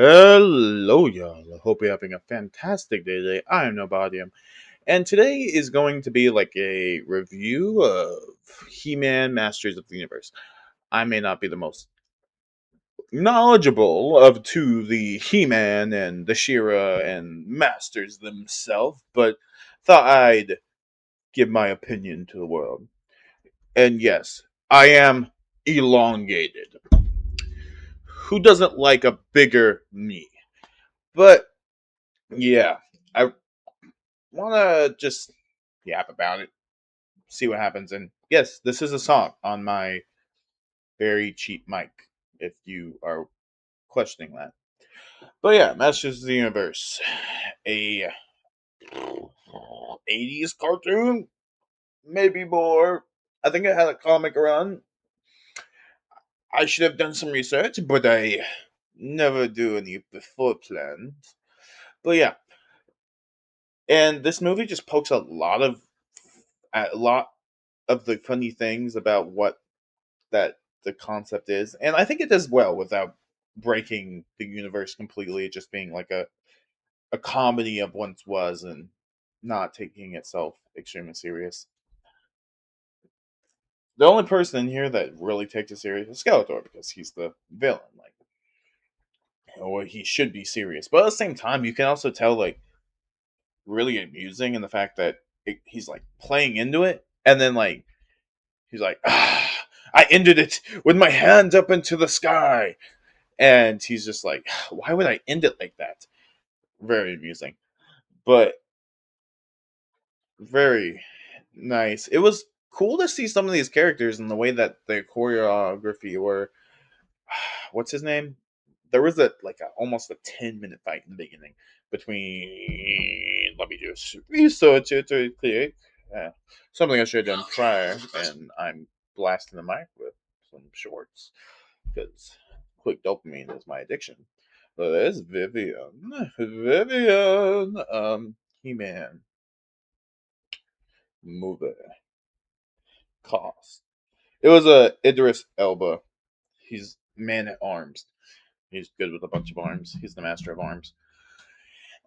Hello, y'all. I hope you're having a fantastic day today. I am Nobodium, and today is going to be like a review of He-Man Masters of the Universe. I may not be the most knowledgeable of to the He-Man and the She-Ra and Masters themselves, but thought I'd give my opinion to the world. And yes, I am elongated. Who doesn't like a bigger me? But yeah, I want to just yap about it, see what happens. And yes, this is a song on my very cheap mic, if you are questioning that. But yeah, Masters of the Universe, a 80s cartoon, maybe more. I think it had a comic run. I should have done some research, but I never do any before plans. But yeah, and this movie just pokes a lot of the funny things about what that the concept is, and I think it does well without breaking the universe completely, just being like a comedy of once was and not taking itself extremely serious. The only person in here that really takes it serious is Skeletor because he's the villain, like, or he should be serious. But at the same time, you can also tell like really amusing in the fact that he's like playing into it, and then like he's like, I ended it with my hands up into the sky. And he's just like, why would I end it like that? Very amusing, but very nice. It was cool to see some of these characters and the way that their choreography or what's his name? There was almost a 10-minute fight in the beginning between. Let me just research it real quick. Uh, Something I should have done prior, and I'm blasting the mic with some shorts because quick dopamine is my addiction. So there's Vivian. Vivian. He-Man movie cost. It was a Idris Elba. He's man at arms. He's good with a bunch of arms. He's the master of arms.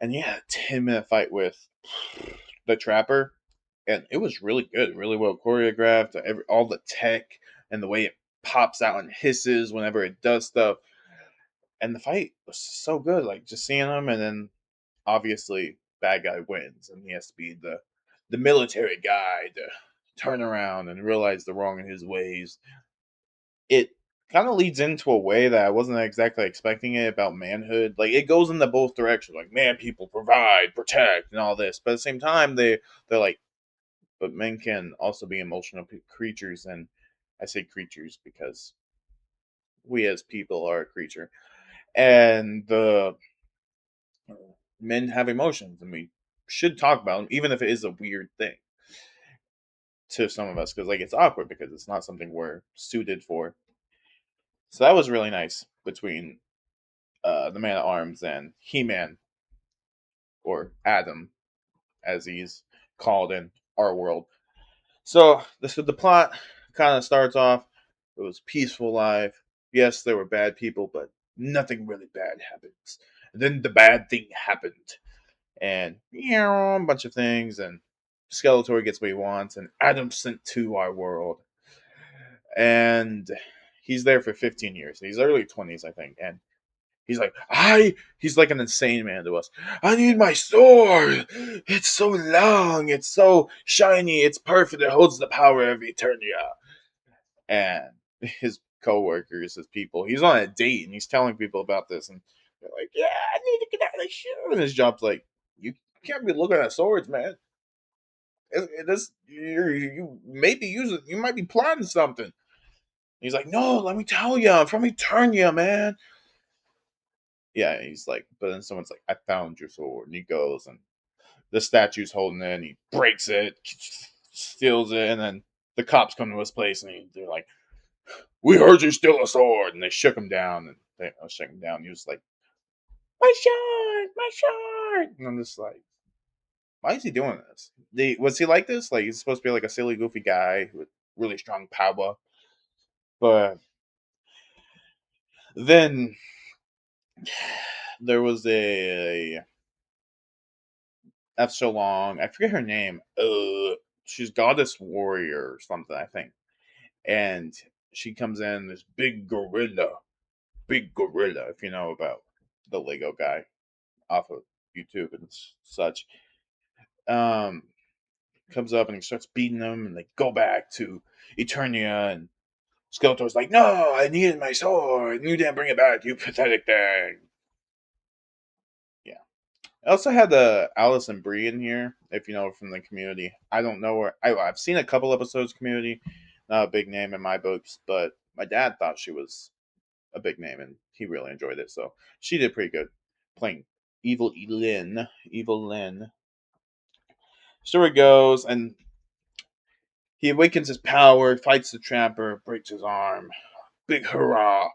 And yeah, 10-minute fight with the Trapper, and it was really good, really well choreographed. All the tech and the way it pops out and hisses whenever it does stuff, and the fight was so good. Like just seeing him, and then obviously bad guy wins, and he has to be the military guy to turn around and realize the wrong in his ways. It kind of leads into a way that I wasn't exactly expecting it about manhood. Like it goes into both directions, like man, people provide, protect, and all this. But at the same time, they're like, but men can also be emotional creatures, and I say creatures because we as people are a creature, and the men have emotions, and we should talk about them, even if it is a weird thing to some of us, because like it's awkward because it's not something we're suited for. So that was really nice between the Man at Arms and He Man, or Adam, as he's called in our world. So the plot kind of starts off. It was peaceful life. Yes, there were bad people, but nothing really bad happens. And then the bad thing happened, and a bunch of things, and Skeletor gets what he wants, and Adam's sent to our world, and he's there for 15 years. He's early 20s, I think, and he's like an insane man to us. I need my sword. It's so long. It's so shiny. It's perfect. It holds the power of Eternia. And his coworkers, his people, he's on a date and he's telling people about this, and they're like, "Yeah, I need to get out of the shoe." And his job's like, "You can't be looking at swords, man. You maybe use it. You might be plotting something." And he's like, "No, let me tell you, I'm from Eternia, man." Yeah, he's like, but then someone's like, "I found your sword," and he goes, and the statue's holding it, and he breaks it, steals it, and then the cops come to his place, and they're like, "We heard you steal a sword," and they shook him down, and they shook him down. He was like, "My sword, my sword," and I'm just like, "Why is he doing this? Was he like this? Like he's supposed to be like a silly, goofy guy with really strong power, but then." There was a That's so long. I forget her name. She's goddess warrior or something, I think. And she comes in this big gorilla. If you know about the Lego guy off of YouTube and such, um, comes up and he starts beating them, and they go back to Eternia, and Skeletor's like, "No, I needed my sword, and you didn't bring it back, you pathetic thing." Yeah. I also had the Allison Brie in here, if you know her from the Community. I don't know her. I've seen a couple episodes of Community. Not a big name in my books, but my dad thought she was a big name, and he really enjoyed it. So she did pretty good playing Evil Lynn. Evil Lynn. Story goes, and he awakens his power, fights the Trapper, breaks his arm. Big hurrah!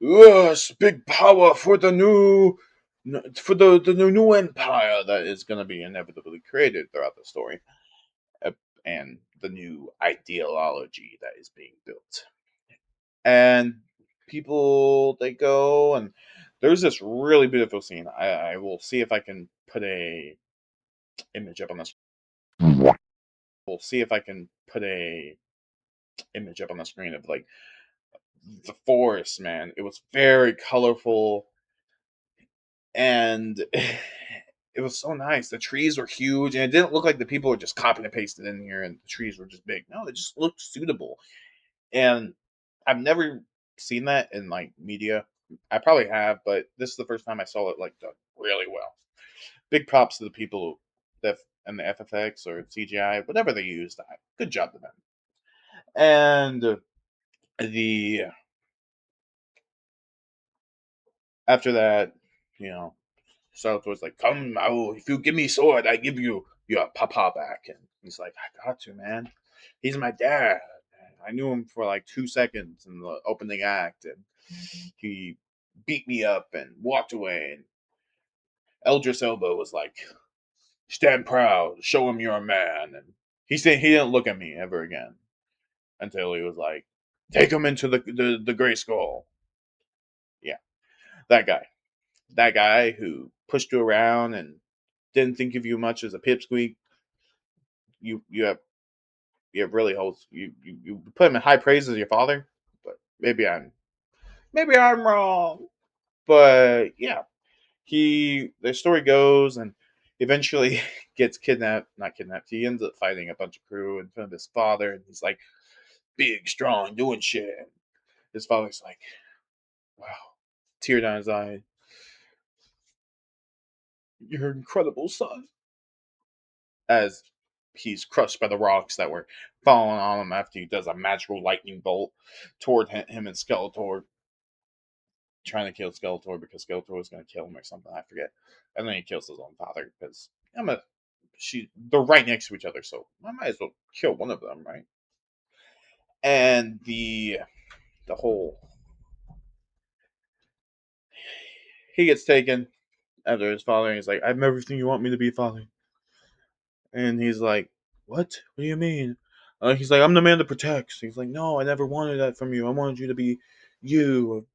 Yes, big power for the new empire that is going to be inevitably created throughout the story, uh, and the new ideology that is being built. And people, they go, and there's this really beautiful scene. I will see if I can put a image up on the. We'll see if I can put a image up on the screen of like the forest. Man, it was very colorful, and it was so nice. The trees were huge, and it didn't look like the people were just copying and pasted in here, and the trees were just big. No, they just looked suitable. And I've never seen that in like media. I probably have, but this is the first time I saw it like done really well. Big props to the people that and the FFX or CGI, whatever they used. Good job to them. And the after that, you know, South was like, "Come, if you give me sword, I give you your papa back." And he's like, "I got to, man. He's my dad. I knew him for like 2 seconds in the opening act, and he beat me up and walked away." And Eldris Elbow was like, "Stand proud, show him you're a man." And he said he didn't look at me ever again until he was like, "Take him into the Gray Skull." Yeah, that guy. That guy who pushed you around and didn't think of you much as a pipsqueak. You have really holds you put him in high praise as your father, but maybe I'm wrong. But yeah, the story goes, and eventually gets kidnapped. Not kidnapped. He ends up fighting a bunch of crew in front of his father, and he's like big, strong, doing shit. His father's like, "Wow," tear down his eye. "You're an incredible son." As he's crushed by the rocks that were falling on him after he does a magical lightning bolt toward him and Skeletor, trying to kill Skeletor because Skeletor was going to kill him or something. I forget. And then he kills his own father because they're right next to each other, so I might as well kill one of them, right? And the whole he gets taken after his father, and he's like, "I'm everything you want me to be, father." And he's like, "What? What do you mean?" He's like, "I'm the man that protects." He's like, "No, I never wanted that from you. I wanted you to be you.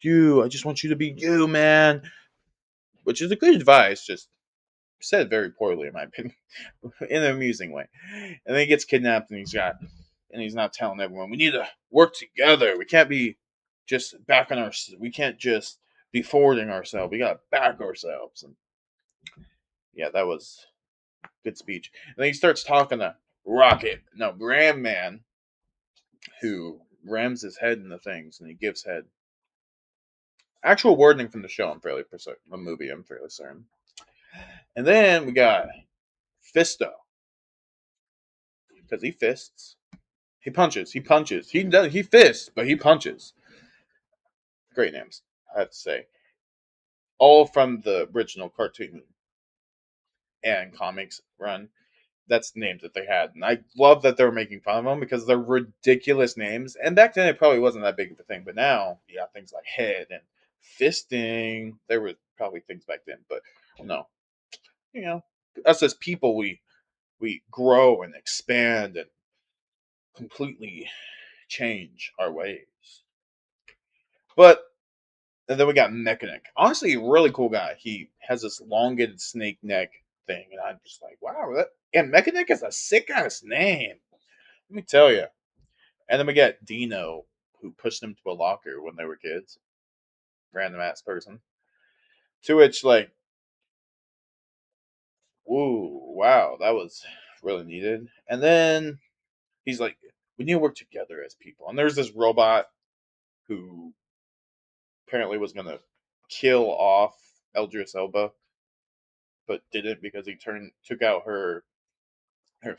You. I just want you to be you, man." Which is a good advice, just said very poorly, in my opinion, in an amusing way. And then he gets kidnapped, and he's not telling everyone, "We need to work together. We can't be just backing our. We can't just be forwarding ourselves. We got to back ourselves." And yeah, that was good speech. And then he starts talking to Ram Man, who rams his head into things, and he gives head. Actual wording from the show, I'm fairly certain. The movie, I'm fairly certain. And then we got Fisto, because he fists. He punches. He punches. He does. He fists, but he punches. Great names, I have to say. All from the original cartoon and comics run. That's the names that they had, and I love that they're making fun of them because they're ridiculous names. And back then, it probably wasn't that big of a thing, but now, yeah, things like head and fisting. There were probably things back then, but no, you know, us as people, we grow and expand and completely change our ways. But And then we got Mechanic. Honestly, a really cool guy. He has this elongated snake neck thing, and I'm just like, wow, and Mechanic is a sick ass name. Let me tell you. And then we got Dino, who pushed him to a locker when they were kids. Random ass person. To which, like, whoa, wow, that was really needed. And then he's like, we need to work together as people. And there's this robot who apparently was gonna kill off Eldris Elba, but didn't because he took out her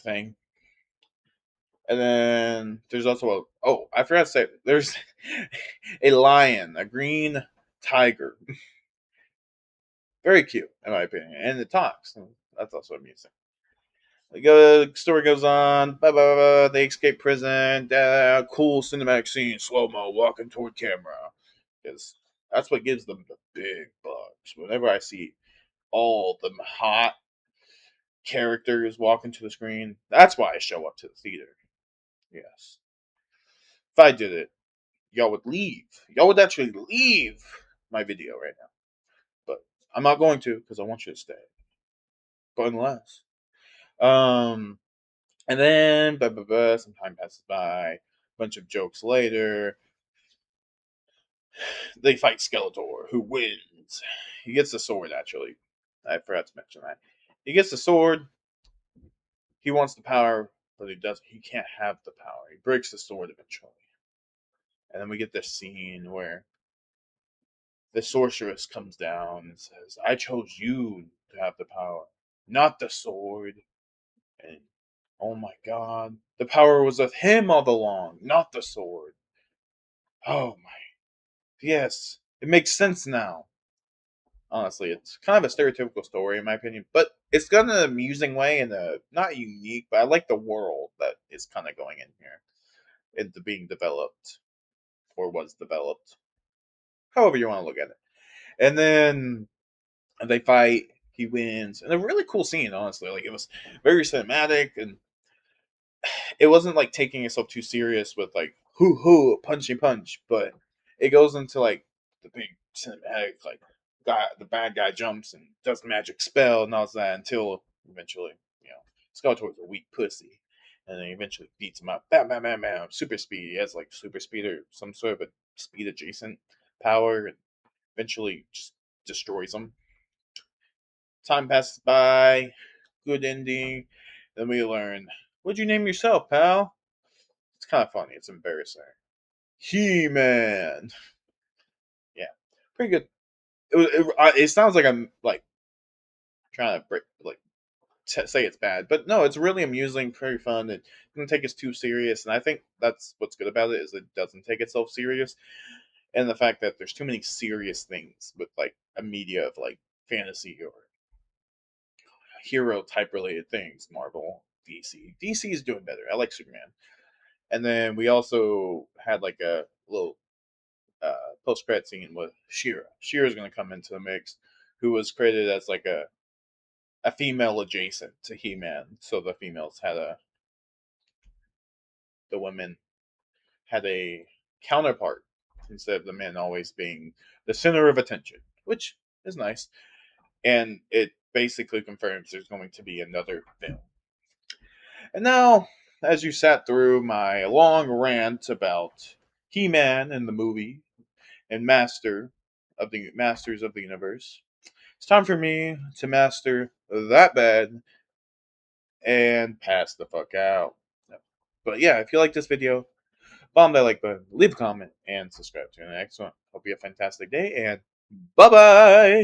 thing. And then there's also I forgot to say there's a lion, a green tiger, very cute in my opinion, and it talks. That's also amusing. The story goes on. Blah, blah, blah, they escape prison. Cool cinematic scene. Slow mo walking toward camera. Because that's what gives them the big bugs. Whenever I see all the hot characters walking to the screen, that's why I show up to the theater. Yes. If I did it, y'all would leave. Y'all would actually leave my video right now. But I'm not going to because I want you to stay. But unless. Um, And then, some time passes by. Bunch of jokes later, they fight Skeletor, who wins. He gets the sword. Actually, I forgot to mention that. He gets the sword. He wants the power, but he doesn't. He can't have the power. He breaks the sword eventually, and then we get this scene where the sorceress comes down and says, "I chose you to have the power, not the sword." And oh my god, the power was with him all along, not the sword. Oh my. Yes, it makes sense now. Honestly, it's kind of a stereotypical story in my opinion, but it's done in an amusing way and not unique. But I like the world that is kind of going in here into being developed or was developed, however you want to look at it. And then they fight. He wins, and a really cool scene. Honestly, like it was very cinematic, and it wasn't like taking itself too serious with like hoo hoo punchy punch, but it goes into like the big cinematic like the bad guy jumps and does the magic spell and all that until eventually, you know, Skeletor's a weak pussy. And then he eventually beats him up. Bam, bam, bam, bam. Super speed. He has like super speed or some sort of a speed adjacent power and eventually just destroys him. Time passes by. Good ending. Then we learn, what'd you name yourself, pal? It's kind of funny. It's embarrassing. He-Man. Yeah, pretty good. It sounds like I'm like trying to say it's bad, but no, it's really amusing, very fun. It doesn't take us too serious, and I think that's what's good about it is it doesn't take itself serious, and the fact that there's too many serious things with like a media of like fantasy or hero type related things. Marvel, DC is doing better. I like Superman, and then we also had like a little post credit scene with Shira. Shira's going to come into the mix, who was created as like a female adjacent to He Man. So the women had a counterpart instead of the men always being the center of attention, which is nice. And it basically confirms there's going to be another film. And now, as you sat through my long rant about He Man and the movie and Masters of the Universe, it's time for me to master that bed and pass the fuck out. But yeah, if you like this video, bomb that like button, leave a comment, and subscribe to the next one. Hope you have a fantastic day, and bye bye!